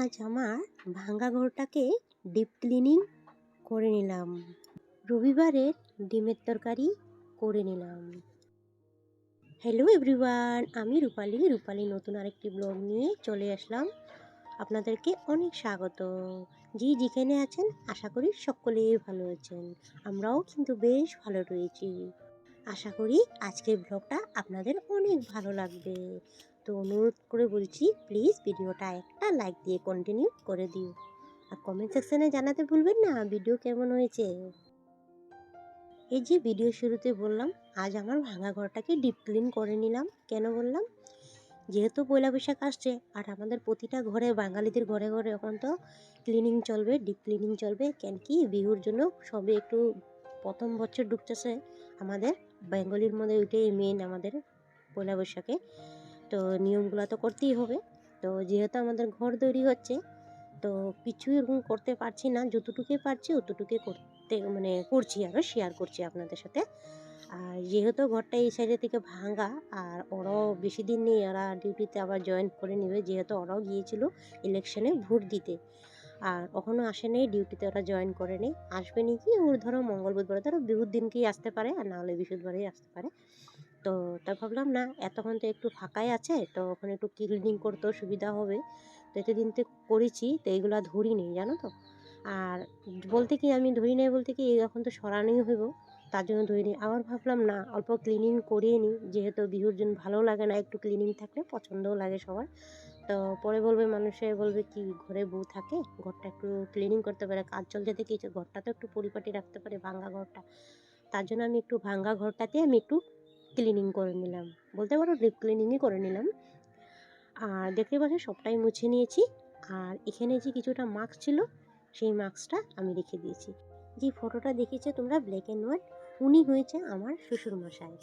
আজ আমার ভাঙা ঘরটাকে ডিপ ক্লিনিং করে নিলাম। রবিবারের ডিমের তরকারি করে নিলাম। হ্যালো এভরিওয়ান, আমি রূপালী নতুন আরেকটি ব্লগ নিয়ে চলে আসলাম। আপনাদেরকে অনেক স্বাগত। যেখানে আছেন আশা করি সকলেই ভালো আছেন। আমরাও কিন্তু বেশ ভালো রয়েছি। আশা করি আজকের ব্লগটা আপনাদের অনেক ভালো লাগবে। তো অনুরোধ করে বলছি, প্লিজ ভিডিওটা একটা লাইক দিয়ে কন্টিনিউ করে দিও। আর কমেন্ট সেকশনে জানাতে ভুলবেন না ভিডিও কেমন হয়েছে। এই যে ভিডিও শুরুতে বললাম, আজ আমার ভাঙা ঘরটাকে ডিপ ক্লিন করে নিলাম। কেন বললাম? যেহেতু পয়লা বৈশাখ আসছে আর আমাদের প্রতিটা ঘরে, বাঙালিদের ঘরে ঘরে এখন তো ক্লিনিং চলবে, ডিপ ক্লিনিং চলবে। কেন কি বিহুর জন্য সবে একটু প্রথম বছর ঢুকতেছে আমাদের বেঙ্গলির মধ্যে, ওইটাই মেন আমাদের পয়লা বৈশাখে। তো নিয়মগুলো তো করতেই হবে। তো যেহেতু আমাদের ঘর তৈরি হচ্ছে, তো কিছু এরকম করতে পারছি না, যতটুকুই পারছি অতটুকুই করতে করছি, আরও শেয়ার করছি আপনাদের সাথে। আর যেহেতু ঘরটা এই সাইডের থেকে ভাঙা, আর ওরাও বেশি দিন নেই, ওরা ডিউটিতে আবার জয়েন করে নেবে, যেহেতু ওরাও গিয়েছিল ইলেকশনে ভোট দিতে, আর কখনও আসে নেই ডিউটিতে, ওরা জয়েন করে নেই। আসবে নাকি ওর ধরো মঙ্গল বুধবার, ধরো বিহুর দিনকেই আসতে পারে, আর না হলে বৃহস্পতিবারেই আসতে পারে। তো তাই ভাবলাম না, এতক্ষণ তো একটু ফাঁকাই আছে, তো ওখানে একটু ক্লিনিং করতেও সুবিধা হবে। তো এতদিন তো করেছি, তো এইগুলো ধরি নেই, জানো তো। আর বলতে কি, আমি ধরি নাই বলতে কি, এখন তো সরানোই হইব, তার জন্য ধরি নিই। আবার ভাবলাম না, অল্প ক্লিনিং করিয়ে নিই, যেহেতু বিহুর জন্য ভালো লাগে না একটু ক্লিনিং থাকলে, পছন্দও লাগে সবার। তো পরে বলবে, মানুষে বলবে কি ঘরে বউ থাকে, ঘরটা একটু ক্লিনিং করতে পারে, কাজ চলতে দেখি ঘরটা তো একটু পরিপাটি রাখতে পারে, ভাঙা ঘরটা। তার জন্য আমি একটু ভাঙা ঘরটাতে আমি একটু ক্লিনিং করে নিলাম, বলতে পারো ডিপ ক্লিনিংই করে নিলাম। আর দেখতে পাচ্ছি সবটাই মুছে নিয়েছি। আর এখানে যে কিছুটা মাস্ক ছিল, সেই মাস্কটা আমি রেখে দিয়েছি। যে ফটোটা দেখেছো তোমরা ব্ল্যাক অ্যান্ড হোয়াইট, উনি হয়েছে আমার শ্বশুরমশাই।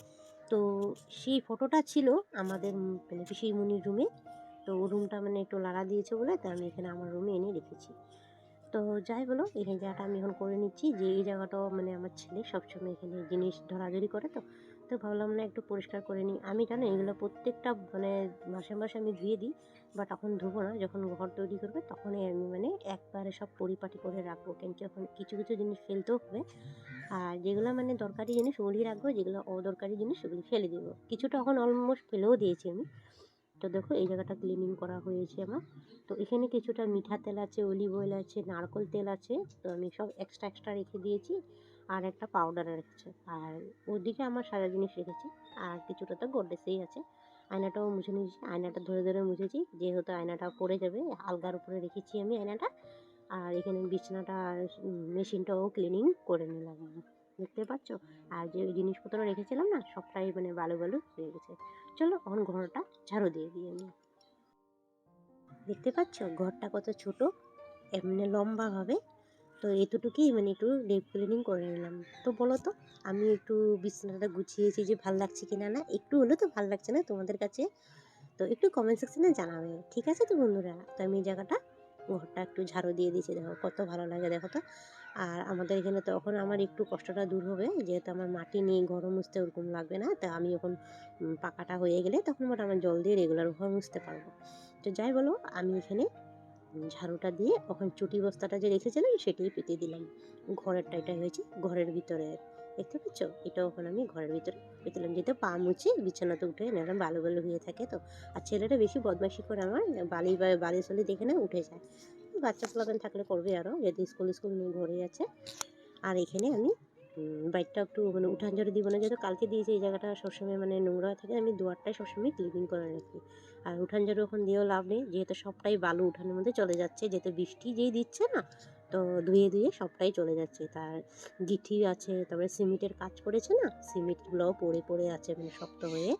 তো সেই ফটোটা ছিল আমাদের পিসিমণির রুমে। তো রুমটা একটু লাড়া দিয়েছে বলে, তো আমি এখানে আমার রুমে এনে রেখেছি। তো যাই বলো, এখানে জায়গাটা আমি এখন করে নিচ্ছি, যে এই জায়গাটাও আমার ছেলে সবসময় এখানে জিনিস ধরাধরি করে। তো তো ভাবলাম না একটু পরিষ্কার করে নিই। আমি জানো এগুলো প্রত্যেকটা মাসে মাসে আমি ধুয়ে দিই, বাট এখন ধুবো না, যখন ঘর তৈরি করবে তখনই আমি একবারে সব পরিপাটি করে রাখবো। কিন্তু এখন কিছু কিছু জিনিস ফেলতেও হবে, আর যেগুলো দরকারি জিনিস ওগুলি রাখবো, যেগুলো অদরকারি জিনিস সেগুলি ফেলে দেবো। কিছুটা এখন অলমোস্ট ফেলেও দিয়েছি আমি। তো দেখো এই জায়গাটা ক্লিনিং করা হয়েছে আমার। তো এখানে কিছুটা মিঠা তেল আছে, অলিভ অয়েল আছে, নারকেল তেল আছে, তো আমি সব এক্সট্রা এক্সট্রা রেখে দিয়েছি। আর একটা পাউডার রেখেছে, আর ওদিকে আমার সারা জিনিস রেখেছি। আর কিছুটা তো গোডরেজেই আছে। আয়নাটাও মুছে নিয়েছি, আয়নাটা ধরে ধরে মুছেছি, যেহেতু আয়নাটা পড়ে যাবে, আলগার উপরে রেখেছি আমি আয়নাটা। আর এখানে বিছানাটা, মেশিনটাও ক্লিনিং করে নিলাম, দেখতে পাচ্ছ। আর যে জিনিসপত্র রেখেছিলাম না, সবটাই বালু বালু হয়ে গেছে। চলো এখন ঘরটা ঝাড়ু দিয়ে দিই আমি। দেখতে পাচ্ছ ঘরটা কত ছোট, লম্বাভাবে। তো এতটুকুই একটু ডিপ ক্লিনিং করে নিলাম। তো বলো তো, আমি একটু বিছানাটা গুছিয়েছি যে ভাল লাগছে কিনা, না একটু হলেও তো ভাল লাগছে না তোমাদের কাছে? তো একটু কমেন্ট সেকশনে জানাবে, ঠিক আছে তো বন্ধুরা? তো আমি এই জায়গাটা, ঘরটা একটু ঝাড়ু দিয়ে দিয়েছি, দেখো কত ভালো লাগে, দেখো তো। আর আমাদের এখানে তখন আমার একটু কষ্টটা দূর হবে, যেহেতু আমার মাটি নিয়ে ঘর মুছতে ওরকম লাগবে না। তো আমি এখন পাকাটা হয়ে গেলে তখন আমার জল দিয়ে রেগুলার ঘর মুছতে পারবো। তো যাই বলো, আমি এখানে ঝাড়ুটা দিয়ে ওখানে চুটি বস্তাটা যে রেখেছিলাম সেটাই পেতে দিলাম। ঘরেরটা এটা হয়েছে ঘরের ভিতরে, দেখতে পাচ্ছ? এটা ওখানে আমি ঘরের ভিতরে পেতেলাম, যেহেতু পা মুছে বিছানাতে উঠে নাহলে বালু বালু হয়ে থাকে। তো আর ছেলেটা বেশি বদমাইশি করে, আমার বালি সলি দেখে না উঠে যায়। বাচ্চা পোলাপান থাকলে করবে আরও, যেহেতু স্কুল নিয়ে ঘরে আছে। আর এখানে আমি বাইকটা একটু উঠান ঝাড়ু দিব না, যেহেতু কালকে দিয়েছি, এই জায়গাটা সবসময় নোংরা থাকে, আমি দুয়ারটাই সবসময় ক্লিনিং করে রাখি। আর উঠান ঝাড়ু এখন দিয়েও লাভ নেই, যেহেতু সবটাই বালু উঠানের মধ্যে চলে যাচ্ছে, যেহেতু বৃষ্টি যেই দিচ্ছে না, তো ধুয়ে ধুয়ে সবটাই চলে যাচ্ছে। তার গিঠি আছে, তারপরে সিমেন্টের কাজ করেছে না, সিমেন্টগুলোও পড়ে পড়ে আছে শক্ত হয়ে।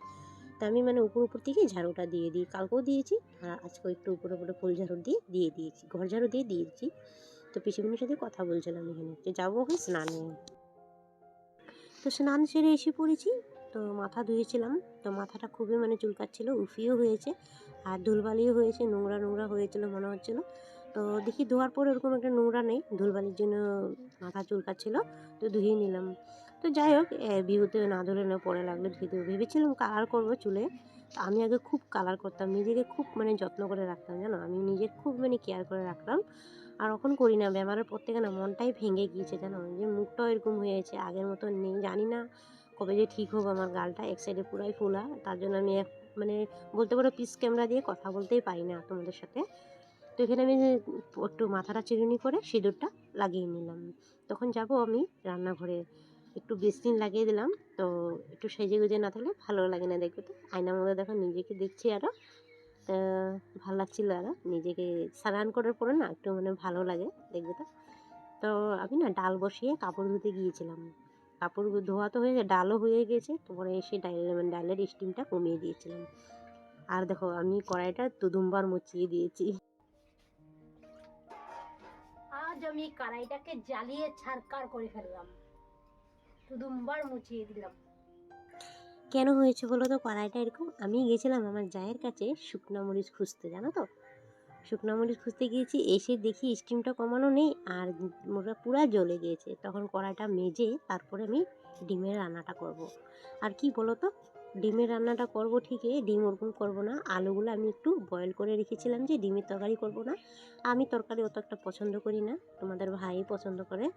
তা আমি উপর থেকে ঝাড়ুটা দিয়ে দিই, কালকেও দিয়েছি, আর আজকেও একটু উপরে উপরে ফুল ঝাড়ু দিয়ে দিয়েছি, ঘর ঝাড়ু দিয়ে দিয়েছি। তো পিসিমণির সাথে কথা বলছিলাম এখানে, যে যাবো ওখানে স্নানে। তো স্নান সেরে এসে পড়েছি। তো মাথা ধুয়েছিলাম, তো মাথাটা খুবই চুলকাচ্ছিল, উফিও হয়েছে, আর ধুলবালিও হয়েছে, নোংরা নোংরা হয়েছিল মনে হচ্ছিল। তো দেখি ধোয়ার পর ওরকম একটা নোংরা নেই, ধুলবালির জন্য মাথা চুলকাচ্ছিল, তো ধুয়ে নিলাম। তো যাই হোক, বিহুতে না ধুলে না পরে লাগলে ধুয়ে দেবো, ভেবেছিলাম কালার করবো চুলে, আমি আগে খুব কালার করতাম, নিজেকে খুব মানে যত্ন করে রাখতাম, জানো, আমি নিজের খুব মানে কেয়ার করে রাখতাম। আর এখন করি না, বেমারের পর থেকে না মনটাই ভেঙে গিয়েছে, জানো, যে মুখটাও এরকম হয়েছে, আগের মতো নেই। জানি না কবে যে ঠিক হবে। আমার গালটা এক সাইডে পুরাই ফোলা, তার জন্য আমি মানে বলতে পারো পিস ক্যামেরা দিয়ে কথা বলতেই পারি না তোমাদের সাথে। তো এখানে আমি একটু মাথাটা চিরুনি করে সিঁদুরটা লাগিয়ে নিলাম। তখন যাব আমি রান্নাঘরে, একটু বেসিন লাগিয়ে দিলাম। তো একটু সেজে গুজে না থাকলে ভালো লাগে না, দেখবে তো আয়নার মধ্যে দেখো নিজেকে দেখছি আরও ভালো লাগছিল, আরও নিজেকে স্নান করার পরে না একটু মানে ভালো লাগে, দেখবে তো। তো আমি না ডাল বসিয়ে কাপড় ধুতে গিয়েছিলাম, কাপড় ধোয়া তো হয়ে ডালও হয়ে গেছে, তোমার এসে ডালের স্টিমটা কমিয়ে দিয়েছিলাম। আর দেখো আমি কড়াইটা দুবার মুচিয়ে দিয়েছি। আজ আমি কড়াইটাকে জ্বালিয়ে ছারকার করে ফেললাম, দুবার মুছিয়ে দিলাম। কেন হয়েছে বলো তো কড়াইটা এরকম? আমি গেছিলাম আমার জায়ের কাছে শুকনো মরিচ খুঁজতে, জানো তো, শুকনো মরিচ খুঁজতে গিয়েছি, এসে দেখি স্টিমটা কমানো নেই আর পুরা জ্বলে গিয়েছে। তখন কড়াইটা মেজে তারপরে আমি ডিমের রান্নাটা করব। আর কি বলো তো, ডিমের রান্নাটা করব ঠিকই, ডিম ওরকম করব না, আলুগুলো আমি একটু বয়েল করে রেখেছিলাম যে ডিমের তরকারি করব না। আমি তরকারি অত একটা পছন্দ করি না, তোমাদের ভাই পছন্দ করে।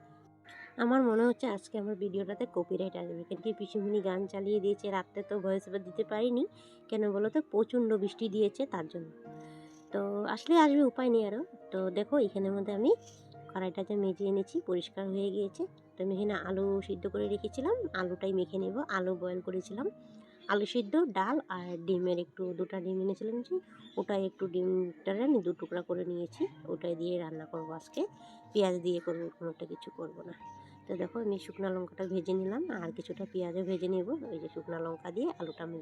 আমার মনে হচ্ছে আজকে আমার ভিডিওটাতে কপিরাইট আসবে, কিন্তু পিসুমণি গান চালিয়ে দিয়েছে, রাত্রে তো ভয়েস ওভার দিতে পারিনি, কেন বলো তো, প্রচণ্ড বৃষ্টি দিয়েছে তার জন্য। তো আসলে আসবে, উপায় নেই আরও। তো দেখো এখানের মধ্যে আমি কড়াইটাতে মেজে এনেছি, পরিষ্কার হয়ে গিয়েছে। তো আমি এখানে আলু সিদ্ধ করে রেখেছিলাম, আলুটাই মেখে নেব। আলু বয়েল করেছিলাম, আলু সিদ্ধ, ডাল আর ডিমের একটু দুটা ডিম এনেছিলাম যে, ওটাই একটু ডিমটারে আমি দু টুকরা করে নিয়েছি, ওটাই দিয়ে রান্না করবো আজকে। পেঁয়াজ দিয়ে করবো, কোনোটা কিছু করবো না। তো দেখো আমি শুকনো লঙ্কাটা ভেজে নিলাম আর কিছুটা পেঁয়াজও ভেজে নেব। ওই যে শুকনো লঙ্কা দিয়ে আলুটা আমি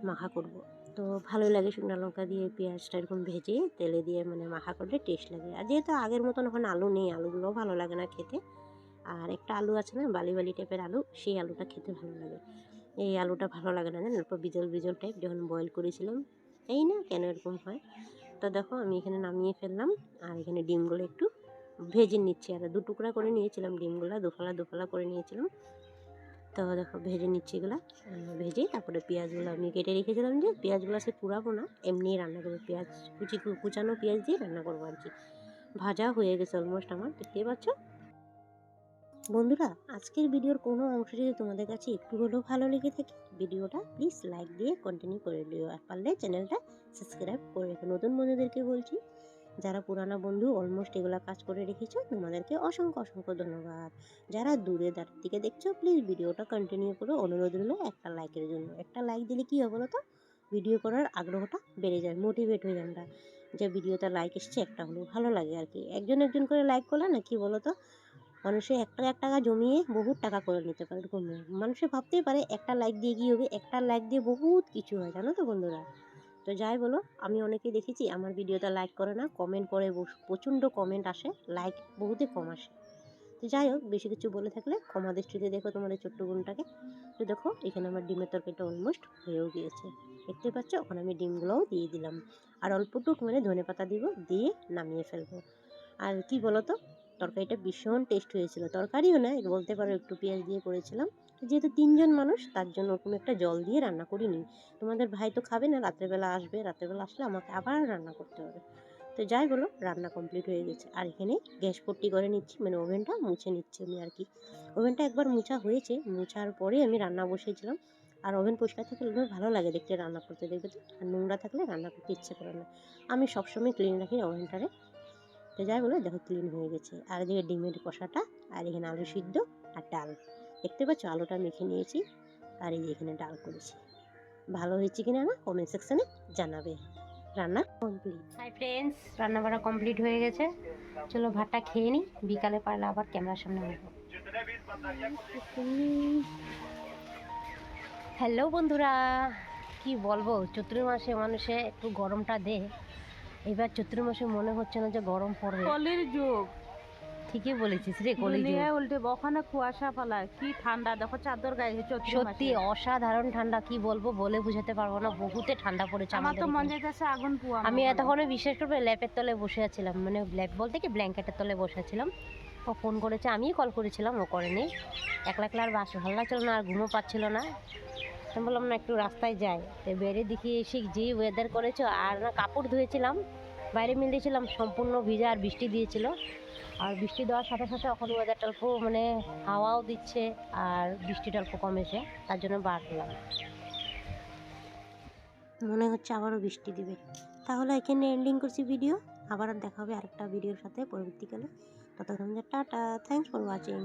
মাখা করব। তো ভালোই লাগে শুকনো লঙ্কা দিয়ে পেঁয়াজটা এরকম ভেজে তেলে দিয়ে মানে মাখা করলে টেস্ট লাগে। আর যেহেতু আগের মতন এখন আলু নেই, আলুগুলোও ভালো লাগে না খেতে। আর একটা আলু আছে না, বালি বালি টাইপের আলু, সেই আলুটা খেতে ভালো লাগে। এই আলুটা ভালো লাগে না, জানেন, অল্প বিজল বিজল টাইপ, যখন বয়েল করেছিলাম। এই না কেন এরকম হয়। তো দেখো আমি এখানে নামিয়ে ফেললাম আর এখানে ডিমগুলো একটু ভেজে নিচ্ছি। আর দু টুকরা করে নিয়েছিলাম ডিমগুলো, দুফালা দুফালা করে নিয়েছিলাম। তো দেখো ভেজে নিচ্ছি এগুলো, ভেজে তারপরে পেঁয়াজগুলো আমি কেটে রেখেছিলাম, যে পেঁয়াজগুলো সে পুরাবো না, এমনিই রান্না করবো, পেঁয়াজ কুচানো পেঁয়াজ দিয়ে রান্না করবো আর কি। ভাজা হয়ে গেছে অলমোস্ট আমার, দেখতেই পাচ্ছ। বন্ধুরা, আজকের ভিডিওর কোনো অংশ যদি তোমাদের কাছে একটু হলেও ভালো লেগে থাকে, ভিডিওটা প্লিজ লাইক দিয়ে কন্টিনিউ করে দিও, আর পারলে চ্যানেলটা সাবস্ক্রাইব করে রেখো। নতুন বন্ধুদেরকে বলছি, যারা পুরানো বন্ধু অলমোস্ট এগুলা কাজ করে রেখেছো, তোমাদেরকে অসংখ্য অসংখ্য ধন্যবাদ। যারা দূরে দাঁড়িয়ে থেকে দেখছো, প্লিজ ভিডিওটা কন্টিনিউ করো, অনুরোধ রইল একটা লাইকের জন্য। একটা লাইক দিলে কী হবে বলো তো, ভিডিও করার আগ্রহটা বেড়ে যায়, মোটিভেট হয়ে আমরা, যে ভিডিওতে লাইক এসছে একটা হলেও ভালো লাগে আর কি। একজন একজন করে লাইক করলে না কি বলো তো, মানুষে একটা এক টাকা জমিয়ে বহুত টাকা করে নিতে পারে, এরকম মানুষে ভাবতেই পারে একটা লাইক দিয়ে কী হবে, একটা লাইক দিয়ে বহুত কিছু হয়, জানো তো বন্ধুরা। তো যাই বলো, আমি অনেকেই দেখেছি আমার ভিডিওটা লাইক করে না, কমেন্ট করে, প্রচণ্ড কমেন্ট আসে, লাইক বহুতে কম আসে। তো যাই হোক, বেশি কিছু বলে থাকলে ক্ষমা দৃষ্টিতে দেখো তোমাদের ছোট্ট বোনটাকে। তো দেখো এখানে আমার ডিমের তরকারিটা অলমোস্ট হয়েও গিয়েছে, দেখতে পাচ্ছ। ওখানে আমি ডিমগুলোও দিয়ে দিলাম আর অল্পটুকু মানে ধনেপাতা দিব, দিয়ে নামিয়ে ফেলবো। আর কি বলো তো, তরকারিটা ভীষণ টেস্ট হয়েছিল, তরকারিও না বলতে পারো, একটু পেঁয়াজ দিয়ে করেছিলাম। যেহেতু 3জন মানুষ, তার জন্য ওরকম একটা জল দিয়ে রান্না করিনি। তোমাদের ভাই তো খাবে না, রাত্রেবেলা আসবে, রাত্রেবেলা আসলে আমাকে আবার রান্না করতে হবে। তো যাই বলো, রান্না কমপ্লিট হয়ে গেছে। আর এখানে গ্যাস পট্টি করে নিচ্ছি, মানে ওভেনটা মুছে নিচ্ছি আমি আর কি। ওভেনটা একবার মুছা হয়েছে, মুছার পরে আমি রান্না বসিয়েছিলাম। আর ওভেন পরিষ্কার থাকলে ভালো লাগে দেখতে রান্না করতে, দেখবে তো। আর নোংরা থাকলে রান্না করতে ইচ্ছে করে না। আমি সবসময় ক্লিন রাখি ওভেনটারে। তো যাই বলো, দেখো ক্লিন হয়ে গেছে। আর এদিকে ডিমের কষাটা, আর এখানে আলু সিদ্ধ আর ডাল, দেখতে পাচ্ছ আলুটা মেখে নিয়েছি। আর এই যে এখানে ডাল করেছি, ভালো হয়েছে কিনা না কমেন্ট সেকশনে জানাবে। রান্না কমপ্লিট। হাই ফ্রেন্ডস, রান্না বান্না কমপ্লিট হয়ে গেছে, চলো ভাতটা খেয়ে নিই, বিকালে পারলে আবার ক্যামেরার সামনে আসবো। হ্যালো বন্ধুরা, কি বলবো, চৈত্র মাসে মানুষে একটু গরমটা দেয়। এবার চৈত্র মাসে মনে হচ্ছে না যে গরম পড়বে, কলির যুগ। ঠিকই বলেছিস রে, কলিযুগ। দুনিয়ায় উল্টে ওখানে কুয়াশা ফালা, কি ঠান্ডা দেখো, চাদর গায়ে চৈত্র সত্যি মাসে। অসাধারণ ঠান্ডা, কি বলবো, বলে বুঝাতে পারবো না, বহুতে ঠান্ডা পড়েছে আমার আমাদের তো মন এখানে। যাইতেছে আগুন পুয়া। আমি এতক্ষণে বিশেষ করে ল্যাপের তলে বসে আছিলাম, মানে ল্যাপ বলতে কি ব্ল্যাঙ্কেটের তলে বসে আছিলাম। ও ফোন করেছে, আমিই কল করেছিলাম, ও করেনি। একলা একলা আর ভালো লাগছিল না, আর ঘুমও পাচ্ছিল না। আমি বললাম না একটু রাস্তায় যাই, তো বেরিয়ে দেখি এসে যে ওয়েদার করেছো, আর না কাপড় ধুয়েছিলাম বাইরে মিলিয়েছিলাম সম্পূর্ণ ভিজা, আর বৃষ্টি দিয়েছিল। আর বৃষ্টি দেওয়ার সাথে সাথে এখন ওয়েদারটা অল্প মানে হাওয়াও দিচ্ছে আর বৃষ্টিটা অল্প কমেছে, তার জন্য বার হলাম। মনে হচ্ছে আবারও বৃষ্টি দিবে। তাহলে এখানে এন্ডিং করছি ভিডিও, আবার দেখা হবে আরেকটা ভিডিওর সাথে পরবর্তীকালে। ততক্ষণ টাটা, থ্যাংকস ফর ওয়াচিং।